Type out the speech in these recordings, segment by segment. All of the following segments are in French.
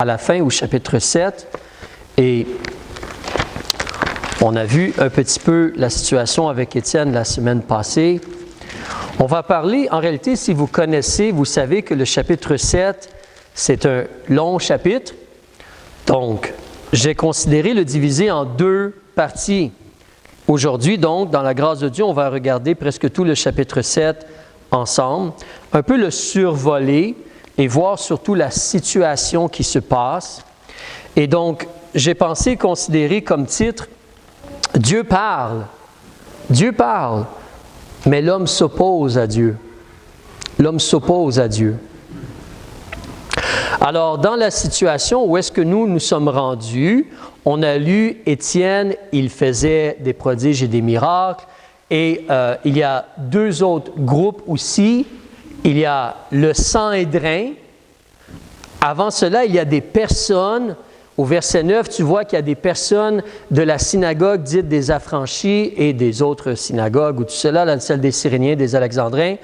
à la fin, au chapitre 7, et on a vu un petit peu la situation avec Étienne la semaine passée. On va parler, en réalité, si vous connaissez, vous savez que le chapitre 7, c'est un long chapitre. Donc, j'ai considéré le diviser en deux parties. Aujourd'hui, donc, dans la grâce de Dieu, on va regarder presque tout le chapitre 7 ensemble, un peu le survoler et voir surtout la situation qui se passe. Et donc, j'ai pensé considérer comme titre « Dieu parle, mais l'homme s'oppose à Dieu. » L'homme s'oppose à Dieu. Alors, dans la situation où est-ce que nous sommes rendus, on a lu Étienne, il faisait des prodiges et des miracles, et il y a deux autres groupes aussi. Il y a le Sanhédrin. Avant cela, il y a des personnes. Au verset 9, tu vois qu'il y a des personnes de la synagogue dite des Affranchis et des autres synagogues, ou tout cela, celle des Cyréniens, des Alexandrins.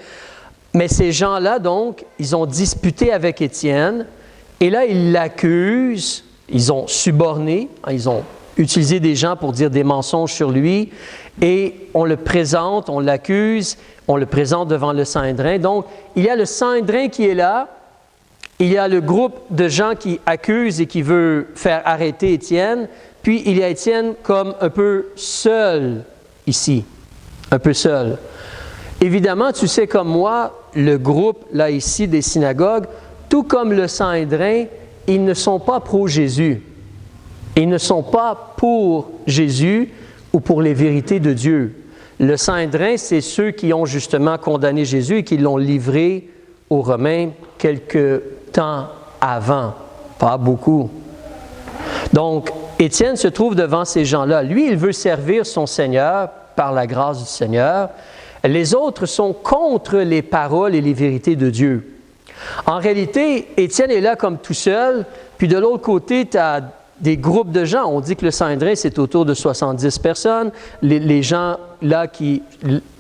Mais ces gens-là, donc, ils ont disputé avec Étienne, et là, ils l'accusent, ils ont suborné, ils ont utilisé des gens pour dire des mensonges sur lui, et on le présente, on l'accuse, on le présente devant le Sanhédrin. Donc, il y a le Sanhédrin qui est là, il y a le groupe de gens qui accusent et qui veut faire arrêter Étienne, puis il y a Étienne comme un peu seul ici, un peu seul. Évidemment, tu sais comme moi, le groupe là ici des synagogues, tout comme le Sanhédrin, ils ne sont pas pro-Jésus. Ils ne sont pas pour Jésus ou pour les vérités de Dieu. Le Sanhédrin, c'est ceux qui ont justement condamné Jésus et qui l'ont livré aux Romains quelque temps avant, pas beaucoup. Donc, Étienne se trouve devant ces gens-là. Lui, il veut servir son Seigneur par la grâce du Seigneur. Les autres sont contre les paroles et les vérités de Dieu. En réalité, Étienne est là comme tout seul, puis de l'autre côté, tu as des groupes de gens. On dit que le Sanhédrin, c'est autour de 70 personnes. Les gens là qui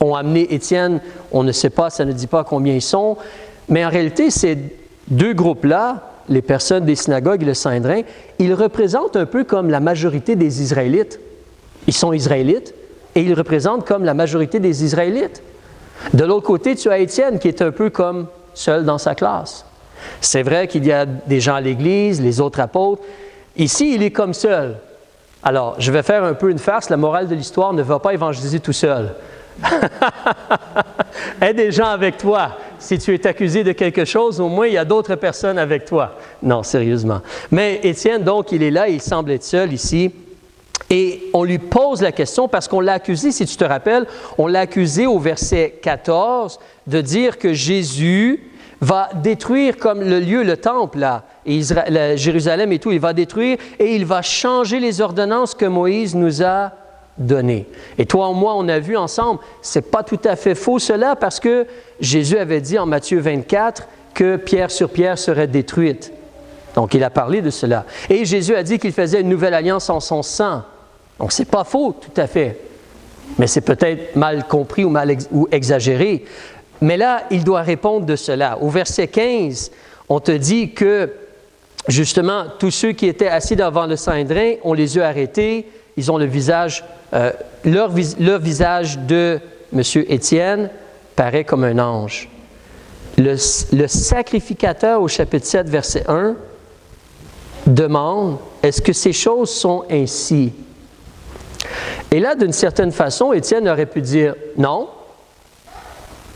ont amené Étienne, on ne sait pas, ça ne dit pas combien ils sont. Mais en réalité, ces deux groupes-là, les personnes des synagogues et le Sanhédrin, ils représentent un peu comme la majorité des Israélites. Ils sont Israélites et ils représentent comme la majorité des Israélites. De l'autre côté, tu as Étienne qui est un peu comme seul dans sa classe. C'est vrai qu'il y a des gens à l'Église, les autres apôtres. Ici, il est comme seul. Alors, je vais faire un peu une farce. La morale de l'histoire, ne va pas évangéliser tout seul. Aie des gens avec toi. Si tu es accusé de quelque chose, au moins, il y a d'autres personnes avec toi. Non, sérieusement. Mais Étienne, donc, il est là, il semble être seul ici. Et on lui pose la question parce qu'on l'a accusé, si tu te rappelles, on l'a accusé au verset 14 de dire que Jésus va détruire comme le lieu, le temple, là, et Jérusalem et tout, il va détruire et il va changer les ordonnances que Moïse nous a données. Et toi et moi, on a vu ensemble, c'est pas tout à fait faux cela parce que Jésus avait dit en Matthieu 24 que pierre sur pierre serait détruite. Donc, il a parlé de cela. Et Jésus a dit qu'il faisait une nouvelle alliance en son sang. Donc, c'est pas faux tout à fait. Mais c'est peut-être mal compris ou exagéré. Mais là, il doit répondre de cela. Au verset 15, on te dit que, justement, tous ceux qui étaient assis devant le Sanhédrin, on les a arrêtés. Ils ont le visage, leur visage de M. Étienne paraît comme un ange. Le sacrificateur au chapitre 7, verset 1, demande, est-ce que ces choses sont ainsi? Et là, d'une certaine façon, Étienne aurait pu dire non.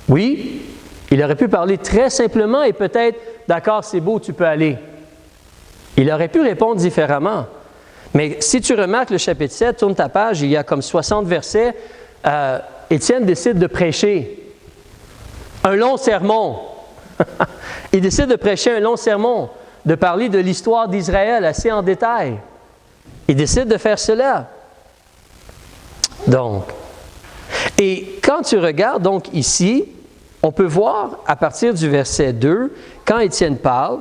Oui, il aurait pu parler très simplement et peut-être, d'accord, c'est beau, tu peux aller. Il aurait pu répondre différemment. Mais si tu remarques le chapitre 7, tourne ta page, il y a comme 60 versets, Étienne décide de prêcher un long sermon. Il décide de prêcher un long sermon, de parler de l'histoire d'Israël assez en détail. Il décide de faire cela. Donc, et quand tu regardes donc ici, on peut voir à partir du verset 2, quand Étienne parle,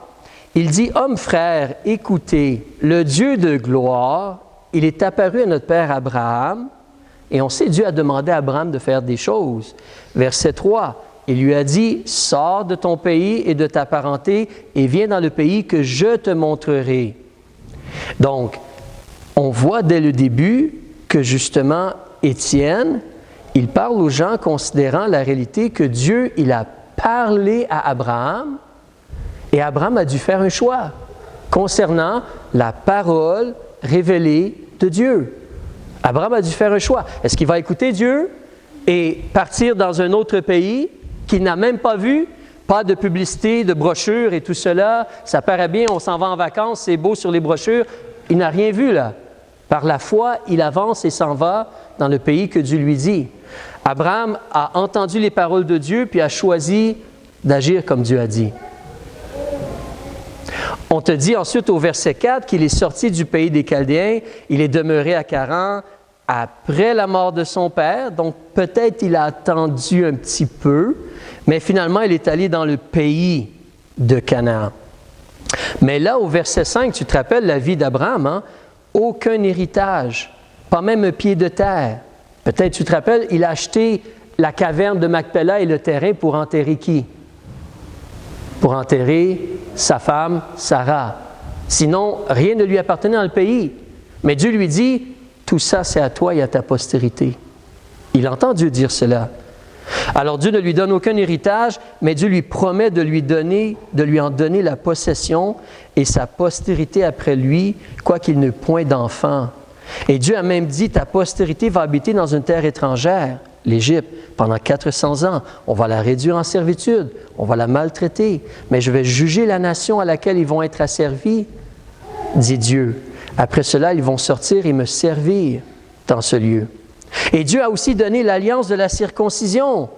il dit « Hommes frères, écoutez, le Dieu de gloire, il est apparu à notre père Abraham, et on sait Dieu a demandé à Abraham de faire des choses. » Verset 3, il lui a dit, « Sors de ton pays et de ta parenté et viens dans le pays que je te montrerai. » Donc, on voit dès le début que justement, Étienne, il parle aux gens considérant la réalité que Dieu, il a parlé à Abraham et Abraham a dû faire un choix concernant la parole révélée de Dieu. Abraham a dû faire un choix. Est-ce qu'il va écouter Dieu et partir dans un autre pays qu'il n'a même pas vu? Pas de publicité, de brochures et tout cela. Ça paraît bien, on s'en va en vacances, c'est beau sur les brochures. Il n'a rien vu là. Par la foi, il avance et s'en va dans le pays que Dieu lui dit. Abraham a entendu les paroles de Dieu puis a choisi d'agir comme Dieu a dit. On te dit ensuite au verset 4 qu'il est sorti du pays des Chaldéens, il est demeuré à Charan après la mort de son père, donc peut-être il a attendu un petit peu, mais finalement il est allé dans le pays de Canaan. Mais là au verset 5, tu te rappelles la vie d'Abraham, hein? Aucun héritage, pas même un pied de terre. Peut-être tu te rappelles, il a acheté la caverne de Macpéla et le terrain pour enterrer qui? Pour enterrer sa femme, Sarah. Sinon, rien ne lui appartenait dans le pays. Mais Dieu lui dit, tout ça c'est à toi et à ta postérité. Il entend Dieu dire cela. Alors Dieu ne lui donne aucun héritage, mais Dieu lui promet de lui en donner la possession et sa postérité après lui, quoiqu'il n'ait point d'enfant. Et Dieu a même dit, ta postérité va habiter dans une terre étrangère, l'Égypte, pendant 400 ans. On va la réduire en servitude, on va la maltraiter, mais je vais juger la nation à laquelle ils vont être asservis, dit Dieu. Après cela, ils vont sortir et me servir dans ce lieu. Et Dieu a aussi donné l'alliance de la circoncision.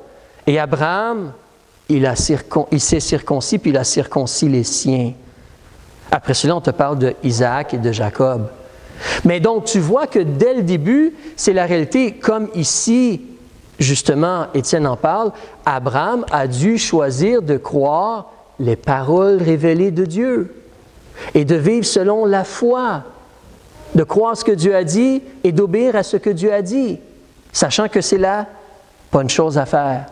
Et Abraham, il s'est circoncis, puis il a circoncis les siens. Après cela, on te parle de Isaac et de Jacob. Mais donc, tu vois que dès le début, c'est la réalité, comme ici, justement, Étienne en parle, Abraham a dû choisir de croire les paroles révélées de Dieu et de vivre selon la foi, de croire ce que Dieu a dit et d'obéir à ce que Dieu a dit, sachant que c'est la bonne chose à faire.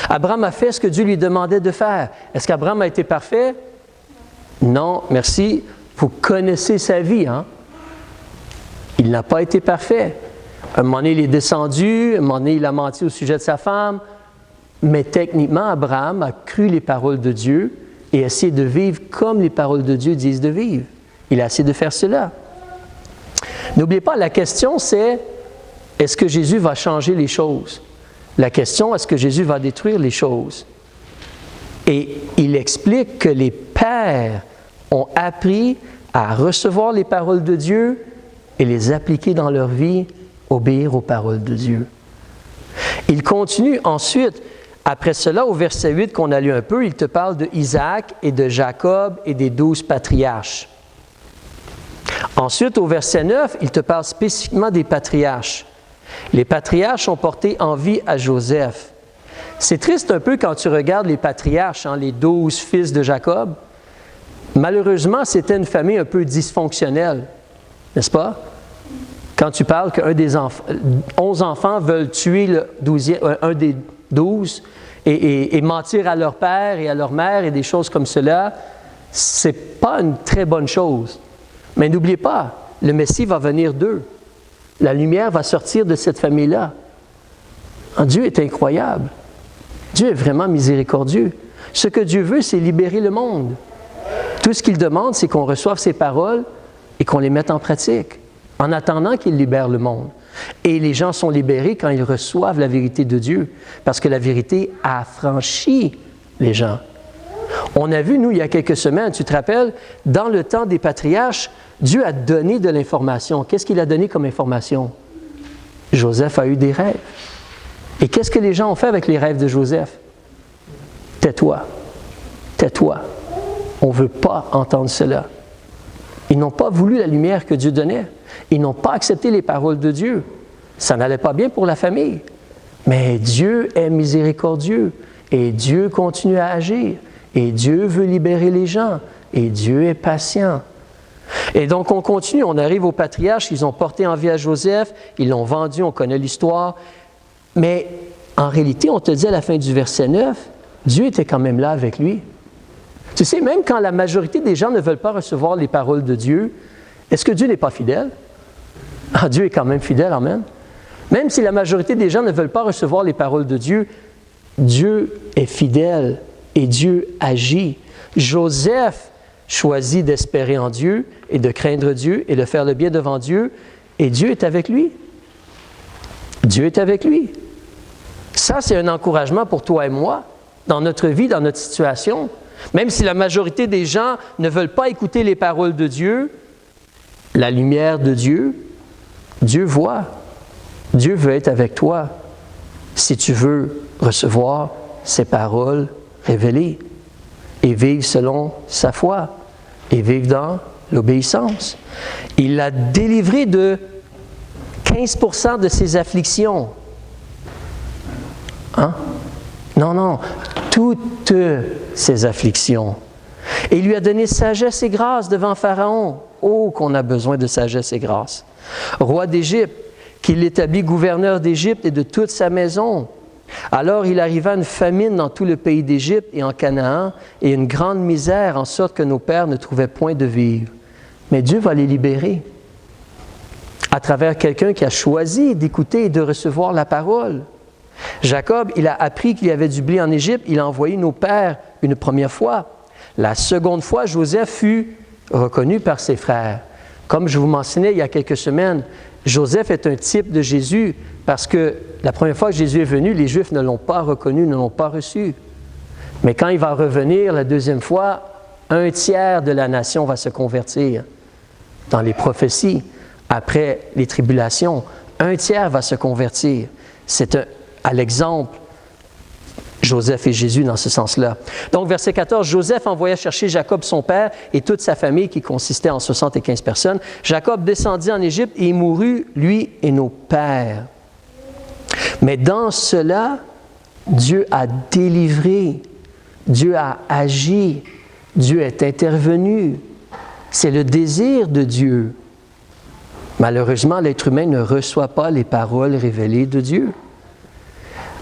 Abraham a fait ce que Dieu lui demandait de faire. Est-ce qu'Abraham a été parfait? Non, merci. Vous connaissez sa vie, hein? Il n'a pas été parfait. Un moment donné, il est descendu, un moment donné, il a menti au sujet de sa femme. Mais techniquement, Abraham a cru les paroles de Dieu et essayé de vivre comme les paroles de Dieu disent de vivre. Il a essayé de faire cela. N'oubliez pas, la question c'est, est-ce que Jésus va changer les choses? La question, est-ce que Jésus va détruire les choses? Et il explique que les pères ont appris à recevoir les paroles de Dieu et les appliquer dans leur vie, obéir aux paroles de Dieu. Il continue ensuite, après cela, au verset 8 qu'on a lu un peu, il te parle de Isaac et de Jacob et des 12 patriarches. Ensuite, au verset 9, il te parle spécifiquement des patriarches. Les patriarches ont porté envie à Joseph. C'est triste un peu quand tu regardes les patriarches, hein, les 12 fils de Jacob. Malheureusement, c'était une famille un peu dysfonctionnelle, n'est-ce pas? Quand tu parles qu'un des 11 enfants veulent tuer un des 12 et mentir à leur père et à leur mère et des choses comme cela, c'est pas une très bonne chose. Mais n'oubliez pas, le Messie va venir d'eux. La lumière va sortir de cette famille-là. Dieu est incroyable. Dieu est vraiment miséricordieux. Ce que Dieu veut, c'est libérer le monde. Tout ce qu'il demande, c'est qu'on reçoive ses paroles et qu'on les mette en pratique, en attendant qu'il libère le monde. Et les gens sont libérés quand ils reçoivent la vérité de Dieu, parce que la vérité affranchit les gens. On a vu, nous, il y a quelques semaines, tu te rappelles, dans le temps des patriarches, Dieu a donné de l'information. Qu'est-ce qu'il a donné comme information? Joseph a eu des rêves. Et qu'est-ce que les gens ont fait avec les rêves de Joseph? Tais-toi. Tais-toi. On ne veut pas entendre cela. Ils n'ont pas voulu la lumière que Dieu donnait. Ils n'ont pas accepté les paroles de Dieu. Ça n'allait pas bien pour la famille. Mais Dieu est miséricordieux et Dieu continue à agir. Et Dieu veut libérer les gens. Et Dieu est patient. Et donc, on continue. On arrive aux patriarches. Ils ont porté envie à Joseph. Ils l'ont vendu. On connaît l'histoire. Mais en réalité, on te dit à la fin du verset 9, Dieu était quand même là avec lui. Tu sais, même quand la majorité des gens ne veulent pas recevoir les paroles de Dieu, est-ce que Dieu n'est pas fidèle? Ah, Dieu est quand même fidèle, amen. Même si la majorité des gens ne veulent pas recevoir les paroles de Dieu, Dieu est fidèle et Dieu agit. Joseph choisit d'espérer en Dieu et de craindre Dieu et de faire le bien devant Dieu, et Dieu est avec lui. Dieu est avec lui. Ça, c'est un encouragement pour toi et moi, dans notre vie, dans notre situation. Même si la majorité des gens ne veulent pas écouter les paroles de Dieu, la lumière de Dieu, Dieu voit. Dieu veut être avec toi si tu veux recevoir ses paroles révélées et vivre selon sa foi et vivre dans l'obéissance. Il l'a délivré de 15% de ses afflictions. Hein? Non, toutes ses afflictions. Et il lui a donné sagesse et grâce devant Pharaon. Oh, qu'on a besoin de sagesse et grâce. Roi d'Égypte, qu'il l'établit gouverneur d'Égypte et de toute sa maison. Alors il arriva une famine dans tout le pays d'Égypte et en Canaan, et une grande misère, en sorte que nos pères ne trouvaient point de vivre. Mais Dieu va les libérer à travers quelqu'un qui a choisi d'écouter et de recevoir la parole. Jacob, il a appris qu'il y avait du blé en Égypte, il a envoyé nos pères une première fois. La seconde fois, Joseph fut reconnu par ses frères. Comme je vous mentionnais il y a quelques semaines, Joseph est un type de Jésus parce que la première fois que Jésus est venu, les Juifs ne l'ont pas reconnu, ne l'ont pas reçu. Mais quand il va revenir la deuxième fois, 1/3 de la nation va se convertir. Dans les prophéties, après les tribulations, 1/3 va se convertir. C'est à l'exemple Joseph et Jésus dans ce sens-là. Donc, verset 14, Joseph envoya chercher Jacob son père et toute sa famille qui consistait en 75 personnes. Jacob descendit en Égypte et il mourut, lui et nos pères. Mais dans cela, Dieu a délivré, Dieu a agi, Dieu est intervenu. C'est le désir de Dieu. Malheureusement, l'être humain ne reçoit pas les paroles révélées de Dieu.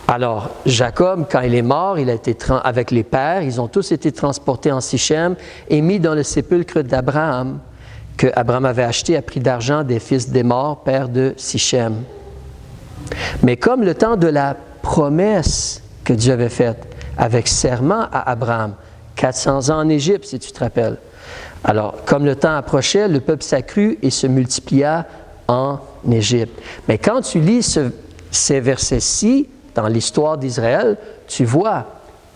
Alors, Jacob, quand il est mort, il a été avec les pères, ils ont tous été transportés en Sichem et mis dans le sépulcre d'Abraham, que Abraham avait acheté à prix d'argent des fils des morts, père de Sichem. Mais comme le temps de la promesse que Dieu avait faite avec serment à Abraham, 400 ans en Égypte, si tu te rappelles. Alors, comme le temps approchait, le peuple s'accrut et se multiplia en Égypte. Mais quand tu lis ces versets-ci, dans l'histoire d'Israël, tu vois,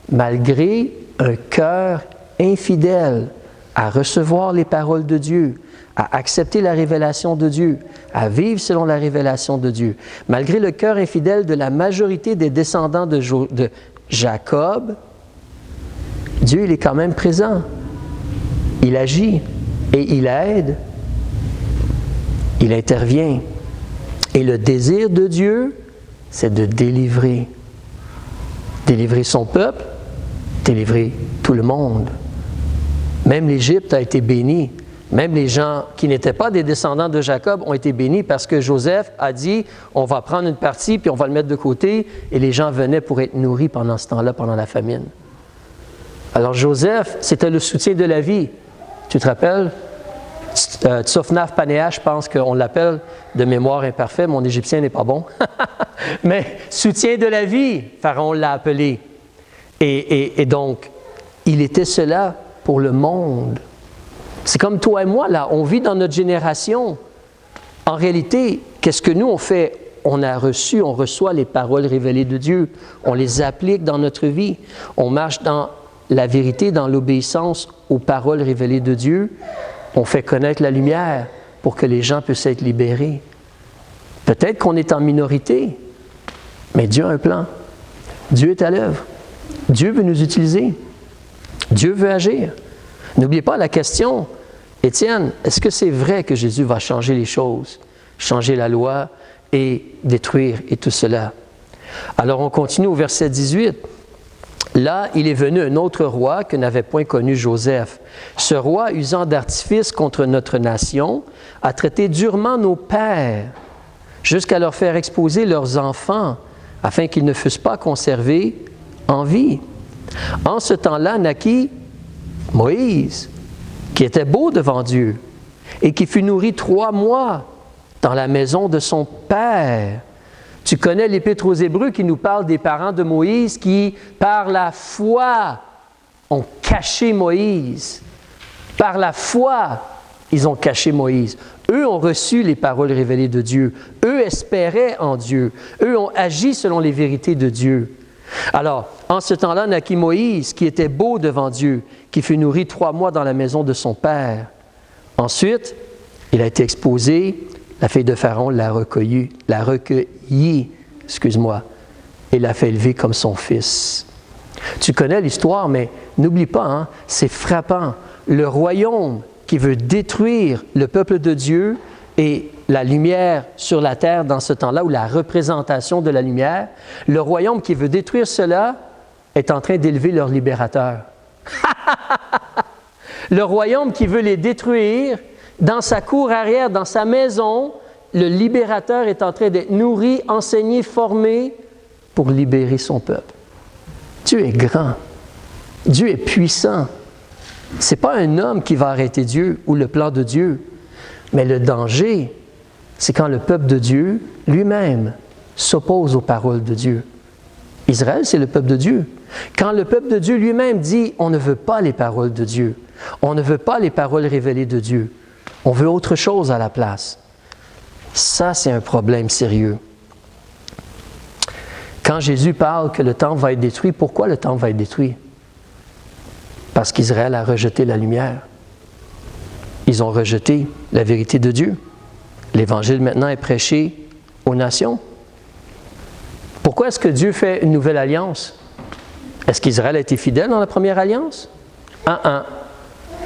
malgré un cœur infidèle à recevoir les paroles de Dieu, à accepter la révélation de Dieu, à vivre selon la révélation de Dieu, malgré le cœur infidèle de la majorité des descendants de Jacob, Dieu, il est quand même présent. Il agit et il aide, il intervient. Et le désir de Dieu, c'est de délivrer. Délivrer son peuple, délivrer tout le monde. Même l'Égypte a été bénie. Même les gens qui n'étaient pas des descendants de Jacob ont été bénis parce que Joseph a dit, on va prendre une partie puis on va le mettre de côté, et les gens venaient pour être nourris pendant ce temps-là, pendant la famine. Alors Joseph, c'était le soutien de la vie. Tu te rappelles? Tsofnaf Panéa, je pense qu'on l'appelle de mémoire imparfait, mon égyptien n'est pas bon. Mais soutien de la vie, Pharaon l'a appelé. Et donc, il était cela pour le monde. C'est comme toi et moi, là, on vit dans notre génération. En réalité, qu'est-ce que nous on fait? On reçoit les paroles révélées de Dieu. On les applique dans notre vie. On marche dans la vérité, dans l'obéissance aux paroles révélées de Dieu. On fait connaître la lumière pour que les gens puissent être libérés. Peut-être qu'on est en minorité, mais Dieu a un plan. Dieu est à l'œuvre. Dieu veut nous utiliser. Dieu veut agir. N'oubliez pas la question, Étienne, est-ce que c'est vrai que Jésus va changer les choses, changer la loi et détruire et tout cela? Alors on continue au verset 18. Là, il est venu un autre roi que n'avait point connu Joseph. Ce roi, usant d'artifice contre notre nation, a traité durement nos pères, jusqu'à leur faire exposer leurs enfants, afin qu'ils ne fussent pas conservés en vie. En ce temps-là naquit Moïse, qui était beau devant Dieu, et qui fut nourri 3 mois dans la maison de son père. Tu connais l'Épître aux Hébreux qui nous parle des parents de Moïse qui, par la foi, ont caché Moïse. Par la foi, ils ont caché Moïse. Eux ont reçu les paroles révélées de Dieu. Eux espéraient en Dieu. Eux ont agi selon les vérités de Dieu. Alors, en ce temps-là, naquit Moïse, qui était beau devant Dieu, qui fut nourri 3 mois dans la maison de son père. Ensuite, il a été exposé, la fille de Pharaon l'a recueilli, et l'a fait élever comme son fils. Tu connais l'histoire, mais n'oublie pas, hein, c'est frappant. Le royaume qui veut détruire le peuple de Dieu et la lumière sur la terre dans ce temps-là, ou la représentation de la lumière, le royaume qui veut détruire cela est en train d'élever leur libérateur. Le royaume qui veut les détruire, dans sa cour arrière, dans sa maison, le libérateur est en train d'être nourri, enseigné, formé pour libérer son peuple. Dieu est grand. Dieu est puissant. Ce n'est pas un homme qui va arrêter Dieu ou le plan de Dieu. Mais le danger, c'est quand le peuple de Dieu lui-même s'oppose aux paroles de Dieu. Israël, c'est le peuple de Dieu. Quand le peuple de Dieu lui-même dit « on ne veut pas les paroles de Dieu, on ne veut pas les paroles révélées de Dieu, on veut autre chose à la place », ça, c'est un problème sérieux. Quand Jésus parle que le temple va être détruit, pourquoi le temple va être détruit? Parce qu'Israël a rejeté la lumière. Ils ont rejeté la vérité de Dieu. L'Évangile maintenant est prêché aux nations. Pourquoi est-ce que Dieu fait une nouvelle alliance? Est-ce qu'Israël a été fidèle dans la première alliance?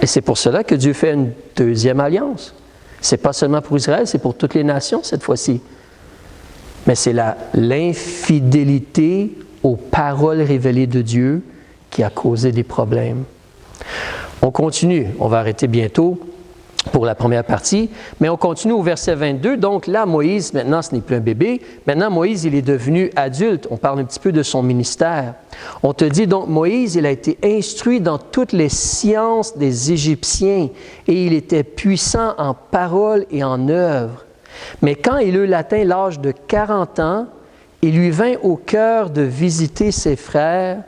Et c'est pour cela que Dieu fait une deuxième alliance. Ce n'est pas seulement pour Israël, c'est pour toutes les nations cette fois-ci. Mais c'est l'infidélité aux paroles révélées de Dieu qui a causé des problèmes. On continue, on va arrêter bientôt pour la première partie, mais on continue au verset 22. Donc là, Moïse, maintenant, ce n'est plus un bébé. Maintenant, Moïse, il est devenu adulte. On parle un petit peu de son ministère. On te dit donc, Moïse, il a été instruit dans toutes les sciences des Égyptiens et il était puissant en parole et en œuvre. Mais quand il eut atteint l'âge de 40 ans, il lui vint au cœur de visiter ses frères,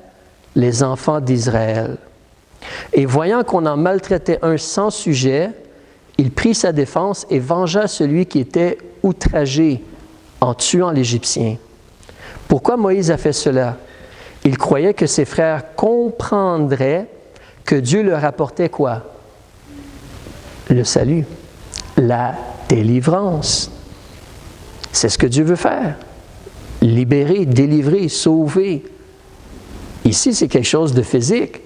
les enfants d'Israël. Et voyant qu'on en maltraitait un sans sujet, il prit sa défense et vengea celui qui était outragé en tuant l'Égyptien. Pourquoi Moïse a fait cela? Il croyait que ses frères comprendraient que Dieu leur apportait quoi? Le salut, la délivrance. C'est ce que Dieu veut faire. Libérer, délivrer, sauver. Ici, c'est quelque chose de physique.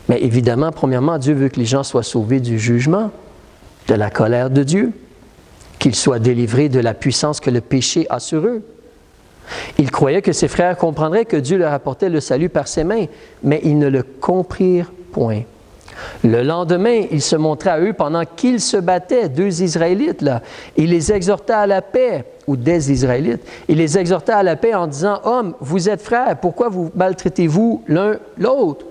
Mais évidemment, premièrement, Dieu veut que les gens soient sauvés du jugement, de la colère de Dieu, qu'ils soient délivrés de la puissance que le péché a sur eux. Il croyait que ses frères comprendraient que Dieu leur apportait le salut par ses mains, mais ils ne le comprirent point. Le lendemain, il se montrait à eux pendant qu'ils se battaient, 2 Israélites, là. Il les exhorta à la paix, ou des Israélites. Il les exhorta à la paix en disant « Hommes, vous êtes frères, pourquoi vous maltraitez-vous l'un l'autre? »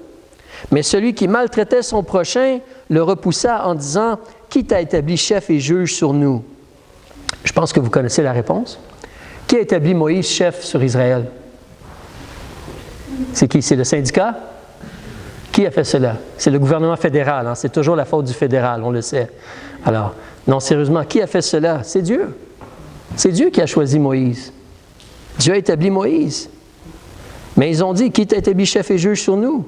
Mais celui qui maltraitait son prochain le repoussa en disant « Qui t'a établi chef et juge sur nous? » Je pense que vous connaissez la réponse. Qui a établi Moïse chef sur Israël? C'est qui? C'est le syndicat? Qui a fait cela? C'est le gouvernement fédéral. Hein? C'est toujours la faute du fédéral, on le sait. Alors, non, sérieusement, qui a fait cela? C'est Dieu. C'est Dieu qui a choisi Moïse. Dieu a établi Moïse. Mais ils ont dit, qui t'a établi chef et juge sur nous?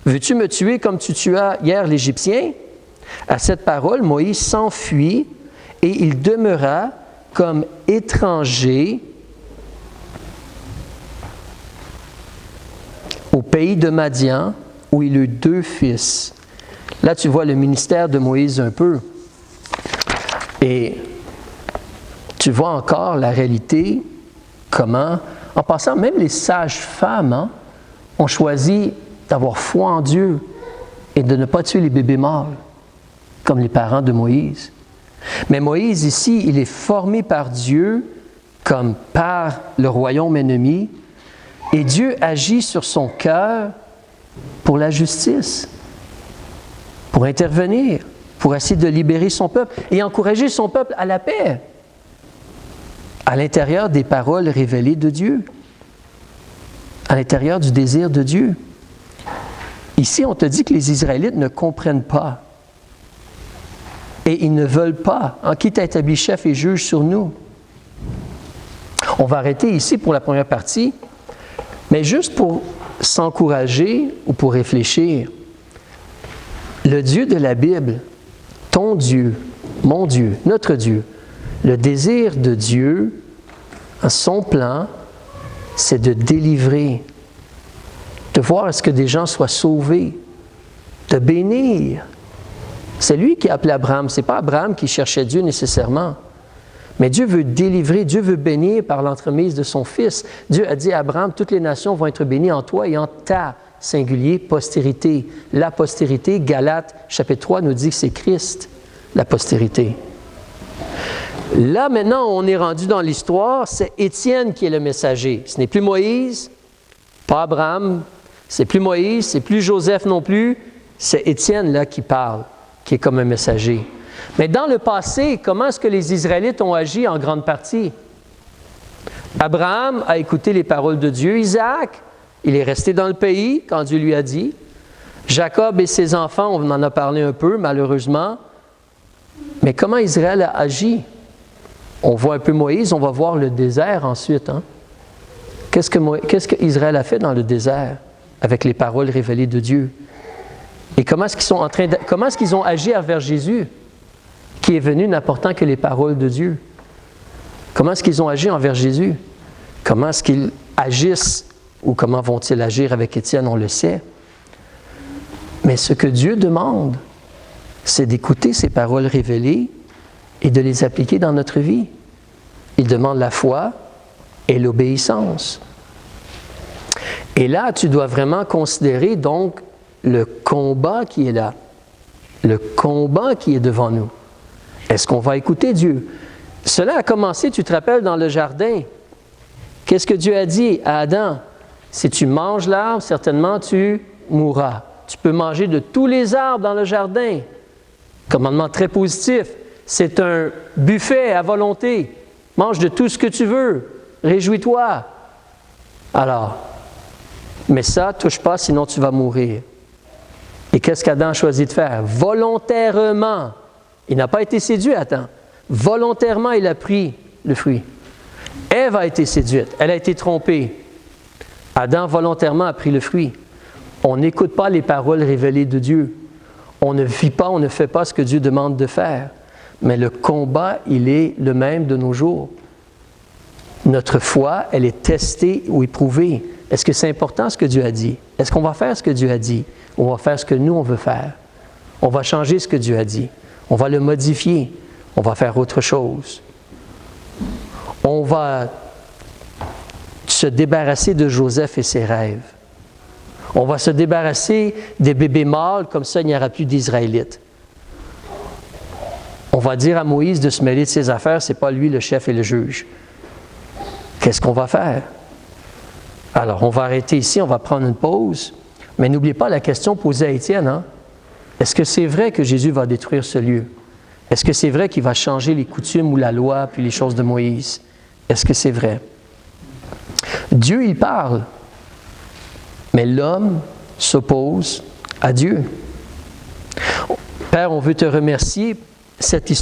Veux-tu me tuer comme tu tuas hier l'Égyptien? À cette parole, Moïse s'enfuit et il demeura comme étranger au pays de Madian, où il eut 2 fils. Là, tu vois le ministère de Moïse un peu. Et tu vois encore la réalité, comment, en passant, même les sages-femmes ont choisi d'avoir foi en Dieu et de ne pas tuer les bébés mâles, comme les parents de Moïse. Mais Moïse, ici, il est formé par Dieu comme par le royaume ennemi, et Dieu agit sur son cœur pour la justice, pour intervenir, pour essayer de libérer son peuple et encourager son peuple à la paix, à l'intérieur des paroles révélées de Dieu, à l'intérieur du désir de Dieu. Ici, on te dit que les Israélites ne comprennent pas et ils ne veulent pas. En qui t'a établi chef et juge sur nous? On va arrêter ici pour la première partie, mais juste pour s'encourager ou pour réfléchir. Le Dieu de la Bible, ton Dieu, mon Dieu, notre Dieu, le désir de Dieu, son plan, c'est de délivrer, de voir à ce que des gens soient sauvés, de bénir. C'est lui qui a appelé Abraham, ce n'est pas Abraham qui cherchait Dieu nécessairement. Mais Dieu veut délivrer, Dieu veut bénir par l'entremise de son Fils. Dieu a dit à Abraham, toutes les nations vont être bénies en toi et en ta singulier postérité. La postérité, Galates chapitre 3 nous dit que c'est Christ, la postérité. Là, maintenant, on est rendu dans l'histoire, c'est Étienne qui est le messager. Ce n'est plus Moïse, pas Abraham, c'est plus Moïse, c'est plus Joseph non plus, c'est Étienne là qui parle, qui est comme un messager. Mais dans le passé, comment est-ce que les Israélites ont agi en grande partie? Abraham a écouté les paroles de Dieu. Isaac, il est resté dans le pays quand Dieu lui a dit. Jacob et ses enfants, on en a parlé un peu, malheureusement. Mais comment Israël a agi? On voit un peu Moïse, on va voir le désert ensuite. Hein? Qu'est-ce qu'Israël a fait dans le désert avec les paroles révélées de Dieu? Et comment est-ce qu'ils ont agi envers Jésus, qui est venu n'apportant que les paroles de Dieu? Comment est-ce qu'ils ont agi envers Jésus? Comment est-ce qu'ils agissent ou comment vont-ils agir avec Étienne? On le sait. Mais ce que Dieu demande, c'est d'écouter ces paroles révélées et de les appliquer dans notre vie. Il demande la foi et l'obéissance. Et là, tu dois vraiment considérer donc le combat qui est là, le combat qui est devant nous. Est-ce qu'on va écouter Dieu? Cela a commencé, tu te rappelles, dans le jardin. Qu'est-ce que Dieu a dit à Adam? Si tu manges l'arbre, certainement tu mourras. Tu peux manger de tous les arbres dans le jardin. Commandement très positif. C'est un buffet à volonté. Mange de tout ce que tu veux. Réjouis-toi. Alors, mais ça, touche pas, sinon tu vas mourir. Et qu'est-ce qu'Adam a choisi de faire? Volontairement. Il n'a pas été séduit, Adam. Volontairement, il a pris le fruit. Ève a été séduite. Elle a été trompée. Adam, volontairement, a pris le fruit. On n'écoute pas les paroles révélées de Dieu. On ne vit pas, on ne fait pas ce que Dieu demande de faire. Mais le combat, il est le même de nos jours. Notre foi, elle est testée ou éprouvée. Est-ce que c'est important ce que Dieu a dit? Est-ce qu'on va faire ce que Dieu a dit? Ou on va faire ce que nous, on veut faire? On va changer ce que Dieu a dit. On va le modifier. On va faire autre chose. On va se débarrasser de Joseph et ses rêves. On va se débarrasser des bébés mâles, comme ça, il n'y aura plus d'Israélites. On va dire à Moïse de se mêler de ses affaires, ce n'est pas lui le chef et le juge. Qu'est-ce qu'on va faire? Alors, on va arrêter ici, on va prendre une pause, mais n'oubliez pas la question posée à Étienne. Hein? Est-ce que c'est vrai que Jésus va détruire ce lieu? Est-ce que c'est vrai qu'il va changer les coutumes ou la loi, puis les choses de Moïse? Est-ce que c'est vrai? Dieu, il parle, mais l'homme s'oppose à Dieu. Père, on veut te remercier. Cette histoire